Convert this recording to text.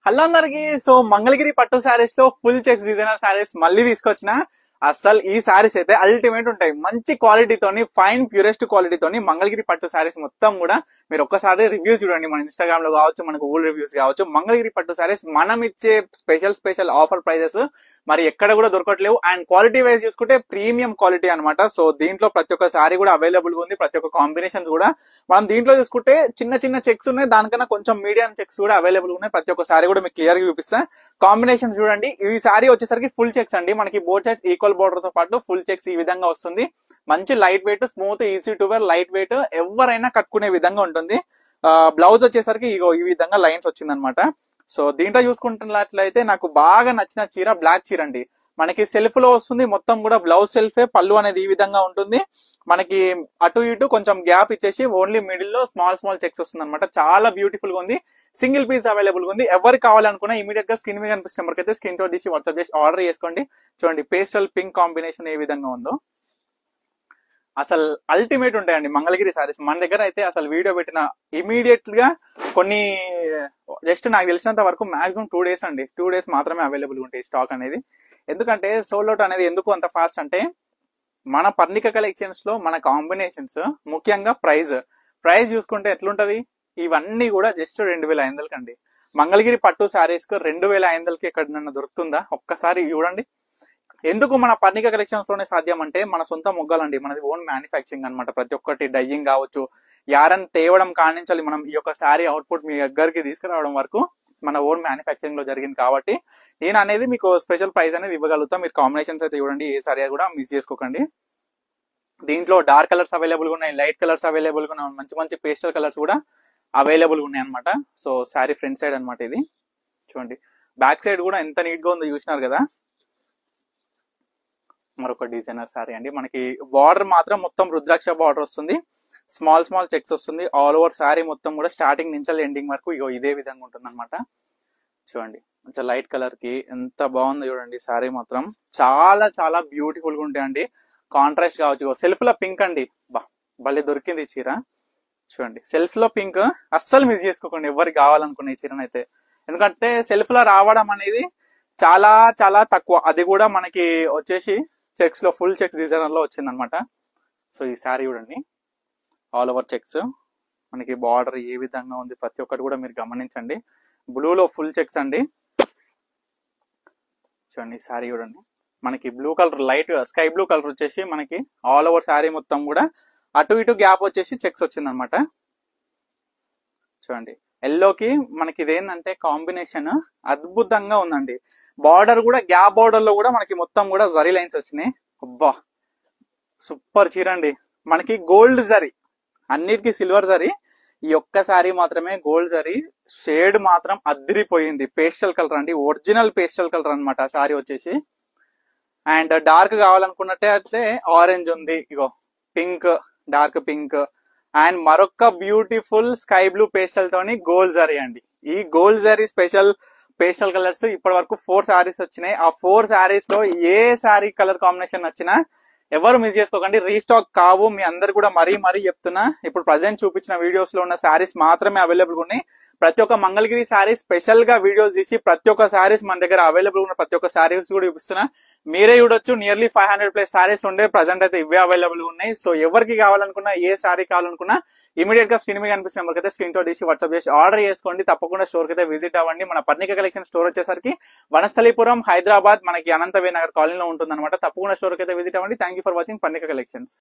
Hello అందరికి. So Mangalagiri పట్టు శారీస్ లో ఫుల్ చెక్స్ డిజైనర్ శారీస్ మళ్ళీ తీసుకొచ్చిన. అసలు ఈ శారీస్ అయితే అల్టిమేట్ ఉంటాయి. మంచి క్వాలిటీతోని, ఫైన్ ప్యూరెస్ట్ క్వాలిటీతోని మంగళగిరి పట్టు శారీస్ మొత్తం కూడా మీరు ఒక్కసారి రివ్యూస్ చూడండి. మన ఇన్స్టాగ్రామ్ లో కావచ్చు, మన గూగుల్ రివ్యూస్ కావచ్చు. మంగళగిరి పట్టు శారీస్ మనం ఇచ్చే స్పెషల్ ఆఫర్ ప్రైజెస్ మరి ఎక్కడ కూడా దొరకట్లేవు. అండ్ క్వాలిటీ వైజ్ చూసుకుంటే ప్రీమియం క్వాలిటీ అనమాట. సో దీంట్లో ప్రతి ఒక్క శారీ కూడా అవైలబుల్ గా ఉంది. ప్రతి ఒక్క కాంబినేషన్స్ కూడా మనం దీంట్లో చూసుకుంటే చిన్న చిన్న చెక్స్ ఉన్నాయి, దానికన్నా కొంచెం మీడియం చెక్స్ కూడా అవైలబుల్ ఉన్నాయి. ప్రతి ఒక్క శారీ కూడా మీకు క్లియర్ గా చూపిస్తా. కాంబినేషన్స్ చూడండి. ఈ శారీ వచ్చేసరికి ఫుల్ చెక్స్ అండి. మనకి బోత్ సైడ్స్ ఈక్వల్ బోర్డర్ తో పాటు ఫుల్ చెక్స్ ఈ విధంగా వస్తుంది. మంచి light weight, smooth, easy to wear, light weight, ఎవరైనా కట్టుకునే విధంగా ఉంటుంది. బ్లౌజ్ వచ్చేసరికి ఇగో ఈ విధంగా లైన్స్ వచ్చింది అనమాట. సో దీంట్లో చూసుకుంటున్నట్లయితే నాకు బాగా నచ్చిన చీర బ్లాక్ చీర అండి. మనకి సెల్ఫ్ లో వస్తుంది, మొత్తం కూడా బ్లౌజ్ సెల్ఫే. పళ్ళు అనేది ఈ విధంగా ఉంటుంది. మనకి అటు ఇటు కొంచెం గ్యాప్ ఇచ్చేసి ఓన్లీ మిడిల్ లో స్మాల్ చెక్స్ వస్తుంది అనమాట. చాలా బ్యూటిఫుల్ గా ఉంది. సింగిల్ పీస్ అవైలబుల్ గా ఉంది. ఎవరికి కావాలనుకున్నా ఇమీడియట్ గా స్క్రీన్ మీద కనిపిస్తున్న నెంబర్కి అయితే స్క్రీన్ షాట్ తీసి వాట్సాప్ చేసి ఆర్డర్ చేసుకోండి. చూడండి పేస్టల్ పింక్ కాంబినేషన్ ఏ విధంగా ఉందో. అసలు అల్టిమేట్ ఉంటాయండి మంగళగిరి సారీస్ మన దగ్గర. అయితే అసలు వీడియో పెట్టిన ఇమీడియట్ గా కొన్ని జస్ట్ నాకు తెలిసినంత వరకు మాక్సిమం 2 days అండి. 2 days మాత్రమే అవైలబుల్ ఉంటాయి స్టాక్ అనేది. ఎందుకంటే సోల్డ్ అవుట్ అనేది ఎందుకు అంత ఫాస్ట్ అంటే మన పర్ణిక కలెక్షన్స్ లో మన కాంబినేషన్స్, ముఖ్యంగా ప్రైస్ చూసుకుంటే ఎట్లుంటది. ఇవన్నీ కూడా జస్ట్ 2500 అండి. మంగళగిరి పట్టు శారీస్ కు 2500కి ఎక్కడన్నా దొరుకుతుందా? ఒక్కసారి చూడండి. ఎందుకు మన పర్ణిక కలెక్షన్స్ లోనే సాధ్యం అంటే మన సొంత మొగ్గలండి. మనది ఓన్ మ్యానుఫ్యాక్చరింగ్ అనమాట. ప్రతి ఒక్కటి డయ్యింగ్ కావచ్చు, యారన్ తేవడం కానించాలి, మనం ఈ యొక్క శారీ అవుట్పుట్ మీ దగ్గరికి తీసుకురావడం వరకు మన ఓన్ మ్యానుఫ్యాక్చరింగ్ లో జరిగింది. కాబట్టి నేను అనేది మీకు స్పెషల్ ప్రైస్ అనేది ఇవ్వగలుగుతాం. మీరు కాంబినేషన్స్ అయితే చూడండి, ఏ సారీ కూడా మిస్ చేసుకోకండి. దీంట్లో డార్క్ కలర్స్ అవైలబుల్ గా ఉన్నాయి, లైట్ కలర్స్ అవైలబుల్ గా ఉన్నాయి, మంచి పేస్టల్ కలర్స్ కూడా అవైలబుల్ గా ఉన్నాయి అనమాట. సో శారీ ఫ్రంట్ సైడ్ అనమాట ఇది. చూడండి బ్యాక్ సైడ్ కూడా ఎంత నీట్ గా ఉందో చూసినారు కదా. మరొక డిజైనర్ శారీ అండి. మనకి బార్డర్ మాత్రం మొత్తం రుద్రాక్ష బార్డర్ వస్తుంది. స్మాల్ చెక్స్ వస్తుంది. ఆల్ ఓవర్ శారీ మొత్తం కూడా స్టార్టింగ్ నుంచి ఎండింగ్ వరకు ఇగో ఇదే విధంగా ఉంటుంది అనమాట. చూడండి కొంచెం లైట్ కలర్ కి ఎంత బాగుందో చూడండి. శారీ మాత్రం చాలా బ్యూటిఫుల్ గా ఉంటాయండి. కాంట్రాస్ట్ కావచ్చు. సెల్ఫ్ లో పింక్ అండి, భలే దొరికింది ఈ చీర. చూడండి సెల్ఫ్ లో పింక్ అస్సలు మిస్ చేసుకోకండి ఎవరికి కావాలనుకున్న ఈ చీరనైతే. ఎందుకంటే సెల్ఫ్ లో రావడం అనేది చాలా తక్కువ. అది కూడా మనకి వచ్చేసి చెక్స్ లో ఫుల్ చెక్స్ డిజైనర్ లో వచ్చింది అనమాట. సో ఈ శారీ చూడండి, ఆల్ ఓవర్ చెక్స్, మనకి బార్డర్ ఏ విధంగా ఉంది ప్రతి ఒక్కటి కూడా మీరు గమనించండి. బ్లూలో ఫుల్ చెక్స్ అండి. చూడండి శారీ చూడండి, మనకి blue colour, light sky blue colour వచ్చేసి మనకి ఆల్ ఓవర్ శారీ మొత్తం కూడా అటు ఇటు గ్యాప్ వచ్చేసి చెక్స్ వచ్చింది అనమాట. చూడండి ఎల్లోకి మనకి ఇదేంటంటే కాంబినేషన్ అద్భుతంగా ఉందండి. బార్డర్ కూడా గ్యాప్ బార్డర్ లో కూడా మనకి మొత్తం కూడా జరీ లైన్స్ వచ్చినాయి. అబ్బా సూపర్ చీర అండి. మనకి గోల్డ్ జరీ, అన్నిటికీ సిల్వర్ జరీ, ఈ ఒక్క శారీ మాత్రమే గోల్డ్ జరీ. షేడ్ మాత్రం అద్దిరిపోయింది. పేస్టల్ కలర్ అండి, ఒరిజినల్ పేస్టల్ కలర్ అనమాట ఆ శారీ వచ్చేసి. అండ్ డార్క్ కావాలనుకున్నట్టే అయితే ఆరెంజ్ ఉంది, ఇగో పింక్, డార్క్ పింక్, అండ్ మరొక బ్యూటిఫుల్ స్కై బ్లూ పేస్టల్ తోని గోల్డ్ జరీ అండి. ఈ gold zari special pastel colours ఇప్పటి వరకు 4 శారీస్ వచ్చినాయి. ఆ 4 శారీస్ లో ఏ శారీ కలర్ కాంబినేషన్ నచ్చినా ఎవరు మిస్ చేసుకోకండి. రీస్టాక్ కావు. మీ అందరు కూడా మరీ చెప్తున్నా. ఇప్పుడు ప్రజెంట్ చూపించిన వీడియోస్ లో ఉన్న శారీస్ మాత్రమే అవైలబుల్ ఉన్నాయి. ప్రతి ఒక్క మంగళగిరి శారీస్ స్పెషల్ గా వీడియోస్ తీసి ప్రతి ఒక్క శారీస్ మన దగ్గర అవైలబుల్ ఉన్న ప్రతి ఒక్క శారీస్ కూడా చూపిస్తున్నా. మీరే చూడొచ్చు. నియర్లీ 500+ శారీస్ ఉండే ప్రజెంట్ అయితే ఇవే అవైలబుల్ ఉన్నాయి. సో ఎవరికి కావాలనుకున్నా, ఏ శారీ కావాలనుకున్నా ఇమీడియట్ గా స్క్రీన్ మీద కనిపిస్తున్న నెంబర్కి అయితే స్క్రీన్ షాట్ తీసి వాట్సాప్ చేసి ఆర్డర్ చేసుకోండి. తప్పకుండా స్టోర్ కి అయితే విజిట్ అవ్వండి. మన పర్ణిక కలెక్షన్ స్టోర్ వచ్చేసరికి వనస్థలీపురం, హైదరాబాద్, మనకి అనంతవే నగర్ కాలనీలో ఉంటుంది అనమాట. తప్పకుండా స్టోర్ కి అయితే విజిట్ అవ్వండి. Thank you for watching Parnika collections.